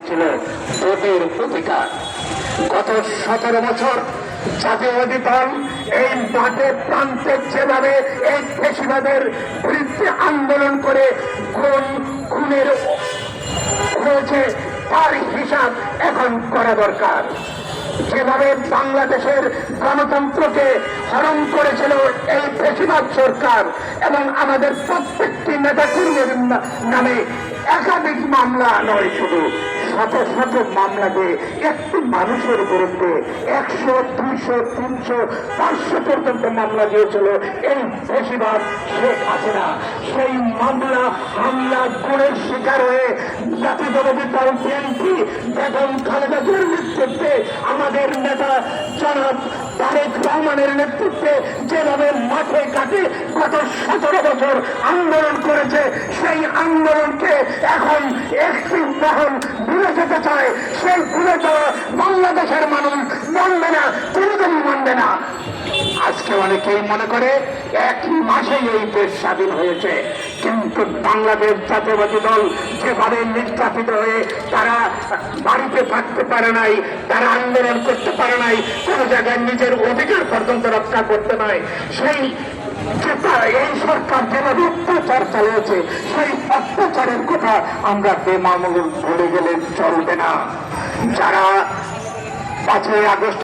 ছিল ভোটের অধিকার। গত 17 বছর জাতীয়বাদী দল এই মাঠে প্রান্তে যেভাবে এই ফ্যাসিবাদের বিরুদ্ধে আন্দোলন করে খুনের হয়েছে তার হিসাব এখন করা দরকার। যেভাবে বাংলাদেশের গণতন্ত্রকে হরণ করেছিল এই ফ্যাসিবাদ সরকার এবং আমাদের প্রত্যেকটি নেতাকর্মীর নামে একাধিক মামলা নয়, শুধু শত শত মামলা দিয়ে একটি মানুষের বিরুদ্ধে 100, 200, 300, 500 পর্যন্ত মামলা দিয়েছিল এই ফ্যাসিবাদ শেখ হাসিনা। সেই মামলা হামলা গুণের শিকার হয়ে জাতীয়তাবাদী দল বিএনপি বেগম খালেদা জিয়ার নেতৃত্বে আমাদের নেতা জনাব তারেক রহমানের নেতৃত্বে যেভাবে মাঠে ঘাটে গত 17 বছর আন্দোলন করেছে, সেই আন্দোলনকে এখন একটি মহল ভুলে যেতে চায়। সেই ভুলে যাওয়া বাংলাদেশের মানুষ মানবে না, কোনোদিনই মানবে না। আজকে অনেকেই মনে করে 1 মাসেই এই দেশ স্বাধীন হয়েছে, কিন্তু বাংলাদেশ জাতীয়বাদী দল যেভাবে নির্যাতিত হয়ে তারা বাড়িতে থাকতে পারে নাই, তারা আন্দোলন করতে পারে নাই, কোনো জায়গায় নিজের অধিকার পর্যন্ত রক্ষা করতে নাই, সেই এই সরকার যেভাবে অত্যাচার চালিয়েছে সেই অত্যাচারের কথা আমরা বেমামূল ভুলে গেলে চলবে না। যারা 5ই আগস্ট